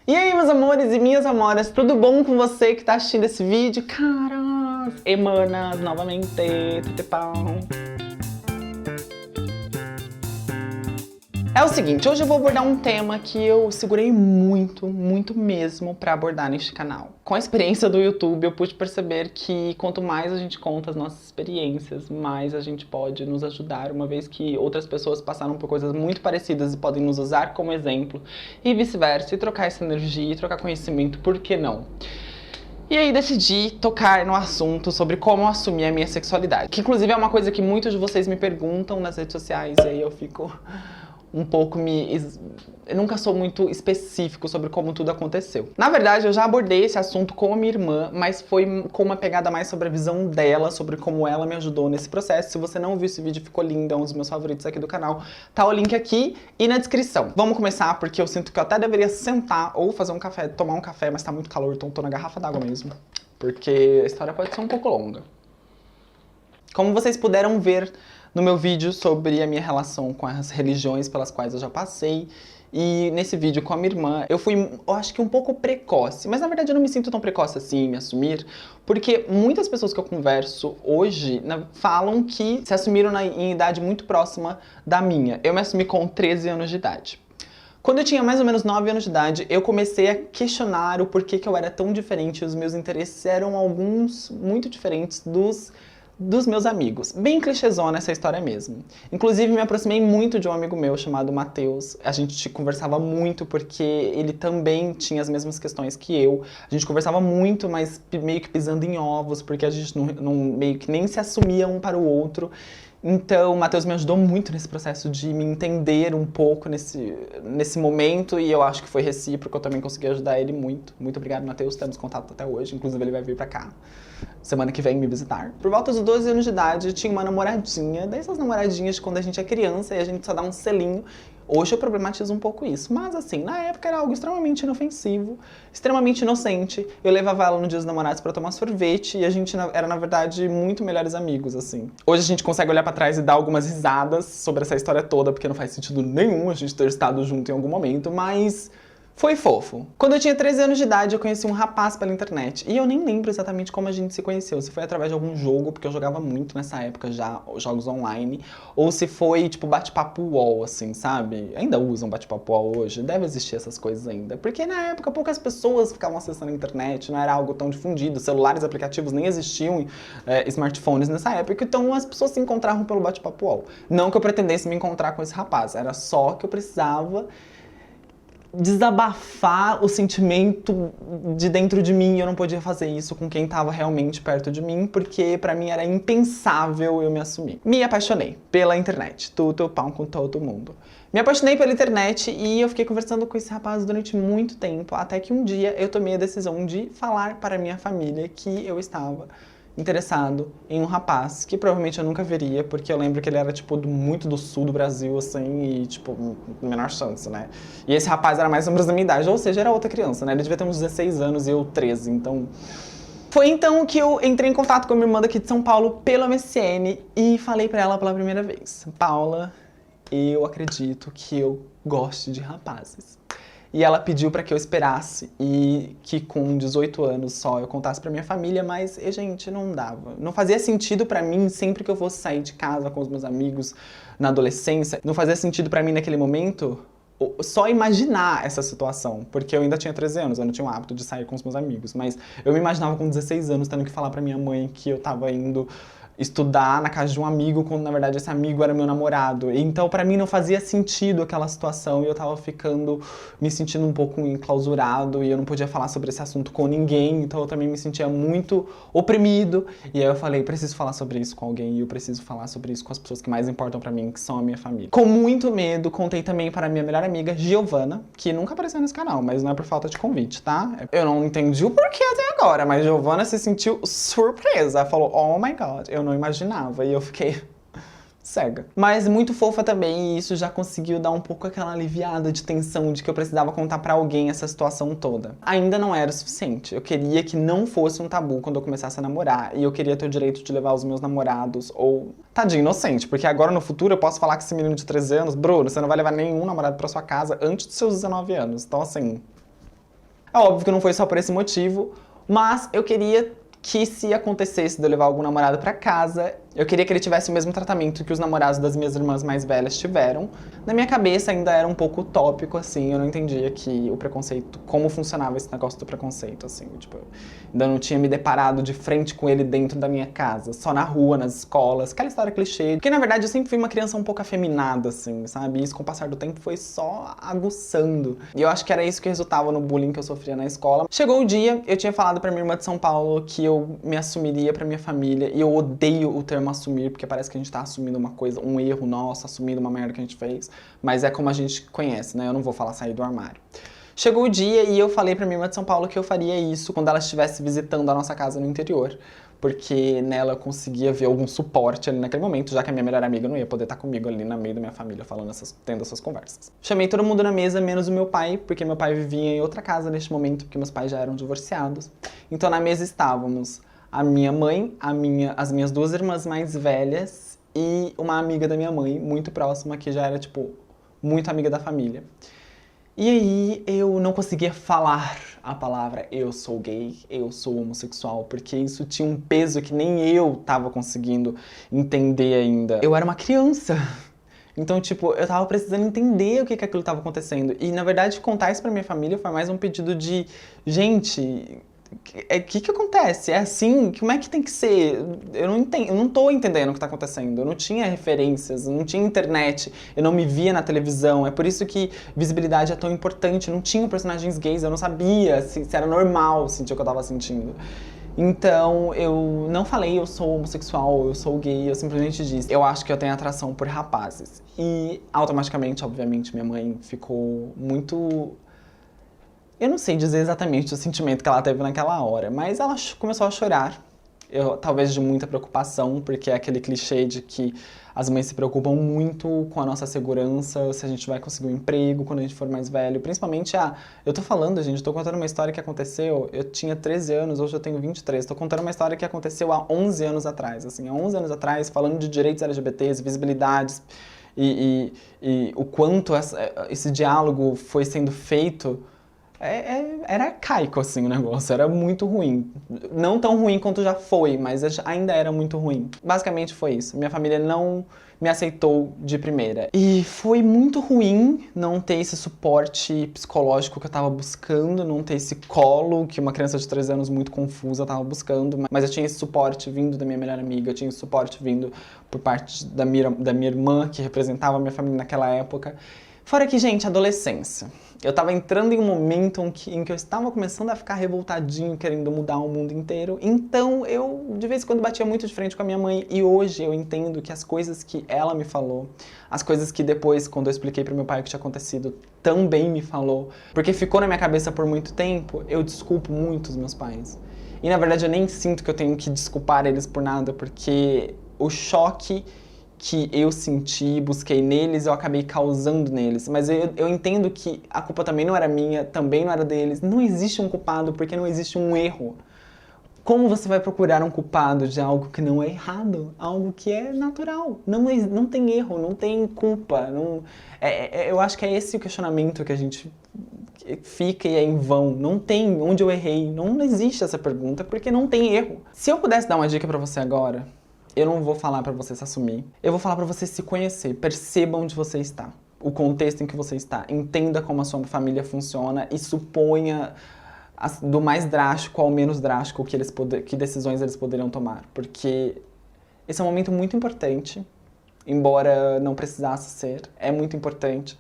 E aí, meus amores e minhas amoras, tudo bom com você que tá assistindo esse vídeo? Caras, emanas, novamente, tutepão. É o seguinte, hoje eu vou abordar um tema que eu segurei muito mesmo pra abordar neste canal. Com a experiência do YouTube, eu pude perceber que quanto mais a gente conta as nossas experiências, mais a gente pode nos ajudar, uma vez que outras pessoas passaram por coisas muito parecidas e podem nos usar como exemplo, e vice-versa, e trocar essa energia, e trocar conhecimento, por que não? E aí decidi tocar no assunto sobre como assumir a minha sexualidade, que inclusive é uma coisa que muitos de vocês me perguntam nas redes sociais, e aí eu fico um pouco eu nunca sou muito específico sobre como tudo aconteceu. Na verdade, eu já abordei esse assunto com a minha irmã, mas foi com uma pegada mais sobre a visão dela, sobre como ela me ajudou nesse processo. Se você não viu esse vídeo, ficou lindo, é um dos meus favoritos aqui do canal. Tá o link aqui e na descrição. Vamos começar, porque eu sinto que eu até deveria sentar ou fazer um café, tomar um café, mas tá muito calor, então tô na garrafa d'água mesmo. Porque a história pode ser um pouco longa. Como vocês puderam ver no meu vídeo sobre a minha relação com as religiões pelas quais eu já passei, e nesse vídeo com a minha irmã, eu acho que um pouco precoce, mas na verdade eu não me sinto tão precoce assim em me assumir, porque muitas pessoas que eu converso hoje falam que se assumiram em idade muito próxima da minha. Eu me assumi com 13 anos de idade. Quando eu tinha mais ou menos 9 anos de idade, eu comecei a questionar o porquê que eu era tão diferente, os meus interesses eram alguns muito diferentes dos meus amigos. Bem clichêzona essa história mesmo. Inclusive, me aproximei muito de um amigo meu chamado Matheus. A gente conversava muito porque ele também tinha as mesmas questões que eu. A gente conversava muito, mas meio que pisando em ovos, porque a gente meio que nem se assumia um para o outro. Então, o Matheus me ajudou muito nesse processo de me entender um pouco nesse momento, e eu acho que foi recíproco, eu também consegui ajudar ele muito. Muito obrigado, Matheus, temos contato até hoje, inclusive ele vai vir pra cá semana que vem me visitar. Por volta dos 12 anos de idade, eu tinha uma namoradinha, dessas namoradinhas de quando a gente é criança e a gente só dá um selinho. Hoje eu problematizo um pouco isso, mas assim, na época era algo extremamente inofensivo, extremamente inocente. Eu levava ela no dia dos namorados pra tomar sorvete e a gente era, na verdade, muito melhores amigos, assim. Hoje a gente consegue olhar pra trás e dar algumas risadas sobre essa história toda, porque não faz sentido nenhum a gente ter estado junto em algum momento, mas foi fofo. Quando eu tinha 13 anos de idade, eu conheci um rapaz pela internet. E eu nem lembro exatamente como a gente se conheceu. Se foi através de algum jogo, porque eu jogava muito nessa época já, jogos online. Ou se foi, tipo, bate-papo UOL, assim, sabe? Ainda usam bate-papo UOL hoje. Deve existir essas coisas ainda. Porque na época poucas pessoas ficavam acessando a internet. Não era algo tão difundido. Celulares, aplicativos nem existiam, smartphones nessa época. Então as pessoas se encontravam pelo bate-papo UOL. Não que eu pretendesse me encontrar com esse rapaz. Era só que eu precisava desabafar o sentimento de dentro de mim, e eu não podia fazer isso com quem estava realmente perto de mim, porque pra mim era impensável eu me assumir. Me apaixonei pela internet, tudo pau com todo mundo. Me apaixonei pela internet e eu fiquei conversando com esse rapaz durante muito tempo, até que um dia eu tomei a decisão de falar para minha família que eu estava interessado em um rapaz que provavelmente eu nunca veria, porque eu lembro que ele era, tipo, muito do sul do Brasil, assim, e, tipo, menor chance, né? E esse rapaz era mais ou menos da minha idade, ou seja, era outra criança, né? Ele devia ter uns 16 anos e eu 13, então foi então que eu entrei em contato com a minha irmã daqui de São Paulo pelo MSN e falei pra ela pela primeira vez: Paula, eu acredito que eu goste de rapazes. E ela pediu pra que eu esperasse e que com 18 anos só eu contasse pra minha família, mas, gente, não dava. Não fazia sentido pra mim sempre que eu fosse sair de casa com os meus amigos na adolescência. Não fazia sentido pra mim naquele momento só imaginar essa situação, porque eu ainda tinha 13 anos, eu não tinha o hábito de sair com os meus amigos, mas eu me imaginava com 16 anos tendo que falar pra minha mãe que eu tava indo estudar na casa de um amigo, quando na verdade esse amigo era meu namorado. Então pra mim não fazia sentido aquela situação e eu tava me sentindo um pouco enclausurado e eu não podia falar sobre esse assunto com ninguém, então eu também me sentia muito oprimido. E aí eu falei, preciso falar sobre isso com alguém e eu preciso falar sobre isso com as pessoas que mais importam pra mim, que são a minha família. Com muito medo, contei também para a minha melhor amiga, Giovana, que nunca apareceu nesse canal, mas não é por falta de convite, tá? Eu não entendi o porquê até agora, mas Giovana se sentiu surpresa. Ela falou, oh my god, eu não imaginava, e eu fiquei cega. Mas muito fofa também, e isso já conseguiu dar um pouco aquela aliviada de tensão de que eu precisava contar pra alguém essa situação toda. Ainda não era o suficiente. Eu queria que não fosse um tabu quando eu começasse a namorar, e eu queria ter o direito de levar os meus namorados, ou... Tadinho, inocente, porque agora no futuro eu posso falar com esse menino de 13 anos, Bruno, você não vai levar nenhum namorado pra sua casa antes dos seus 19 anos. Então assim... É óbvio que não foi só por esse motivo, mas eu queria que, se acontecesse de eu levar algum namorado pra casa, eu queria que ele tivesse o mesmo tratamento que os namorados das minhas irmãs mais velhas tiveram. Na minha cabeça ainda era um pouco utópico, assim, eu não entendia que o preconceito, como funcionava esse negócio do preconceito, assim, tipo, eu ainda não tinha me deparado de frente com ele dentro da minha casa, só na rua, nas escolas, aquela história clichê. Porque, na verdade, eu sempre fui uma criança um pouco afeminada, assim, sabe? E isso, com o passar do tempo, foi só aguçando. E eu acho que era isso que resultava no bullying que eu sofria na escola. Chegou o dia, eu tinha falado pra minha irmã de São Paulo que eu me assumiria pra minha família, e eu odeio o termo assumir, porque parece que a gente tá assumindo uma coisa, um erro nosso, assumindo uma merda que a gente fez, mas é como a gente conhece, né? Eu não vou falar sair do armário. Chegou o dia e eu falei pra minha irmã de São Paulo que eu faria isso quando ela estivesse visitando a nossa casa no interior, porque nela eu conseguia ver algum suporte ali naquele momento, já que a minha melhor amiga não ia poder estar comigo ali no meio da minha família tendo essas conversas. Chamei todo mundo na mesa, menos o meu pai, porque meu pai vivia em outra casa neste momento, porque meus pais já eram divorciados. Então na mesa estávamos a minha mãe, as minhas duas irmãs mais velhas e uma amiga da minha mãe, muito próxima, que já era, tipo, muito amiga da família. E aí eu não conseguia falar a palavra eu sou gay, eu sou homossexual, porque isso tinha um peso que nem eu tava conseguindo entender ainda. Eu era uma criança. Então, tipo, eu tava precisando entender o que aquilo tava acontecendo. E, na verdade, contar isso pra minha família foi mais um pedido de... Gente, o que acontece? É assim? Como é que tem que ser? Eu não entendo, eu não tô entendendo o que tá acontecendo. Eu não tinha referências, não tinha internet, eu não me via na televisão. É por isso que visibilidade é tão importante. Não tinha personagens gays, eu não sabia se era normal sentir o que eu tava sentindo. Então, eu não falei eu sou homossexual, eu sou gay, eu simplesmente disse eu acho que eu tenho atração por rapazes. E automaticamente, obviamente, minha mãe ficou muito... Eu não sei dizer exatamente o sentimento que ela teve naquela hora, mas ela começou a chorar. Talvez de muita preocupação, porque é aquele clichê de que as mães se preocupam muito com a nossa segurança, se a gente vai conseguir um emprego quando a gente for mais velho. Principalmente, eu tô falando, gente, tô contando uma história que aconteceu, eu tinha 13 anos, hoje eu tenho 23. Tô contando uma história que aconteceu há 11 anos atrás, assim, há 11 anos atrás, falando de direitos LGBTs, visibilidades, e o quanto esse diálogo foi sendo feito. Era arcaico, assim, o negócio, era muito ruim. Não tão ruim quanto já foi, mas ainda era muito ruim. Basicamente foi isso. Minha família não me aceitou de primeira. E foi muito ruim não ter esse suporte psicológico que eu tava buscando, não ter esse colo que uma criança de 13 anos muito confusa tava buscando. Mas eu tinha esse suporte vindo da minha melhor amiga, eu tinha esse suporte vindo por parte da minha irmã, que representava a minha família naquela época. Fora que, gente, adolescência. Eu tava entrando em um momento em que eu estava começando a ficar revoltadinho, querendo mudar o mundo inteiro. Então eu, de vez em quando, batia muito de frente com a minha mãe. E hoje eu entendo que as coisas que ela me falou, as coisas que depois, quando eu expliquei pro meu pai o que tinha acontecido, também me falou. Porque ficou na minha cabeça por muito tempo, eu desculpo muito os meus pais. E, na verdade, eu nem sinto que eu tenho que desculpar eles por nada, porque o choque que eu senti, busquei neles, eu acabei causando neles. Mas eu entendo que a culpa também não era minha, também não era deles. Não existe um culpado porque não existe um erro. Como você vai procurar um culpado de algo que não é errado? Algo que é natural. Não tem erro, não tem culpa. Eu acho que é esse o questionamento que a gente fica e é em vão. Não tem onde eu errei. Não existe essa pergunta porque não tem erro. Se eu pudesse dar uma dica pra você agora, eu não vou falar pra você se assumir. Eu vou falar pra você se conhecer. Perceba onde você está. O contexto em que você está. Entenda como a sua família funciona e suponha do mais drástico ao menos drástico que decisões eles poderiam tomar. Porque esse é um momento muito importante, embora não precisasse ser. É muito importante.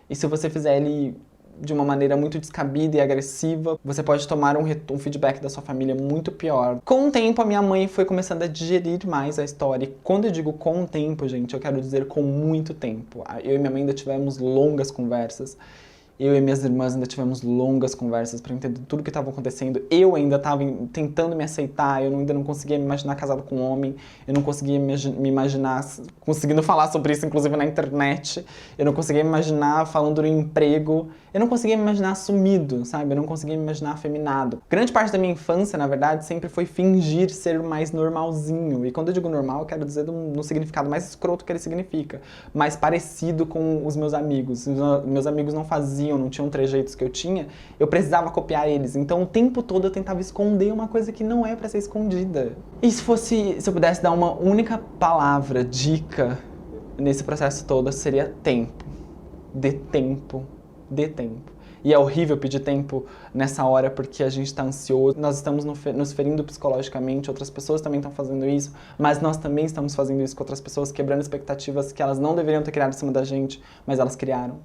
E se você fizer ele de uma maneira muito descabida e agressiva, você pode tomar um feedback da sua família muito pior. Com o tempo, a minha mãe foi começando a digerir mais a história. E quando eu digo com o tempo, gente, eu quero dizer com muito tempo. Eu e minha mãe ainda tivemos longas conversas. Eu e minhas irmãs ainda tivemos longas conversas para entender tudo o que estava acontecendo. Eu ainda estava tentando me aceitar, eu ainda não conseguia me imaginar casado com um homem, eu não conseguia me imaginar conseguindo falar sobre isso, inclusive na internet. Eu não conseguia me imaginar falando em emprego. Eu não conseguia me imaginar assumido, sabe? Eu não conseguia me imaginar afeminado. Grande parte da minha infância, na verdade, sempre foi fingir ser mais normalzinho. E quando eu digo normal, eu quero dizer no significado mais escroto que ele significa. Mais parecido com os meus amigos. Meus amigos não faziam sabiam, não tinham trejeitos que eu tinha, eu precisava copiar eles. Então o tempo todo eu tentava esconder uma coisa que não é pra ser escondida. E se eu pudesse dar uma única palavra, dica, nesse processo todo, seria tempo. Dê tempo. Dê tempo. E é horrível pedir tempo nessa hora porque a gente tá ansioso, nós estamos nos ferindo psicologicamente, outras pessoas também estão fazendo isso, mas nós também estamos fazendo isso com outras pessoas, quebrando expectativas que elas não deveriam ter criado em cima da gente, mas elas criaram.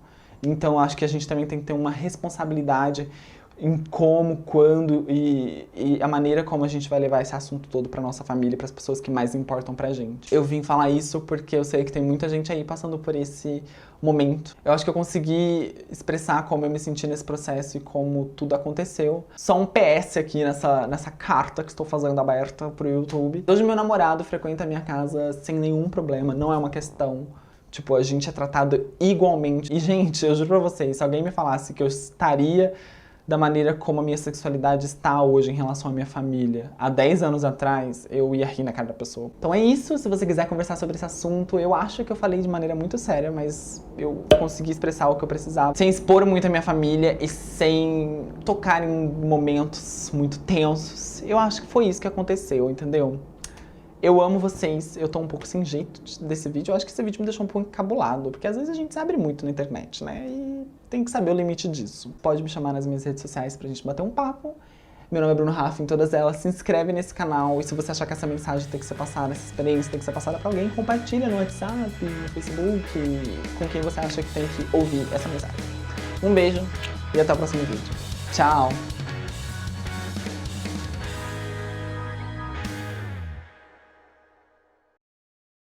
Então acho que a gente também tem que ter uma responsabilidade em como, quando e a maneira como a gente vai levar esse assunto todo pra nossa família, para as pessoas que mais importam pra gente. Eu vim falar isso porque eu sei que tem muita gente aí passando por esse momento. Eu acho que eu consegui expressar como eu me senti nesse processo e como tudo aconteceu. Só um PS aqui nessa carta que estou fazendo aberta pro YouTube. Hoje meu namorado frequenta a minha casa sem nenhum problema, não é uma questão. Tipo, a gente é tratado igualmente. E, gente, eu juro pra vocês, se alguém me falasse que eu estaria da maneira como a minha sexualidade está hoje em relação à minha família, há 10 anos atrás, eu ia rir na cara da pessoa. Então é isso, se você quiser conversar sobre esse assunto, eu acho que eu falei de maneira muito séria, mas eu consegui expressar o que eu precisava, sem expor muito a minha família e sem tocar em momentos muito tensos. Eu acho que foi isso que aconteceu, entendeu? Eu amo vocês, eu tô um pouco sem jeito desse vídeo, eu acho que esse vídeo me deixou um pouco encabulado, porque às vezes a gente se abre muito na internet, né, e tem que saber o limite disso. Pode me chamar nas minhas redes sociais pra gente bater um papo. Meu nome é Bruno Raff, em todas elas, se inscreve nesse canal, e se você achar que essa mensagem tem que ser passada, essa experiência tem que ser passada pra alguém, compartilha no WhatsApp, no Facebook, com quem você acha que tem que ouvir essa mensagem. Um beijo e até o próximo vídeo. Tchau!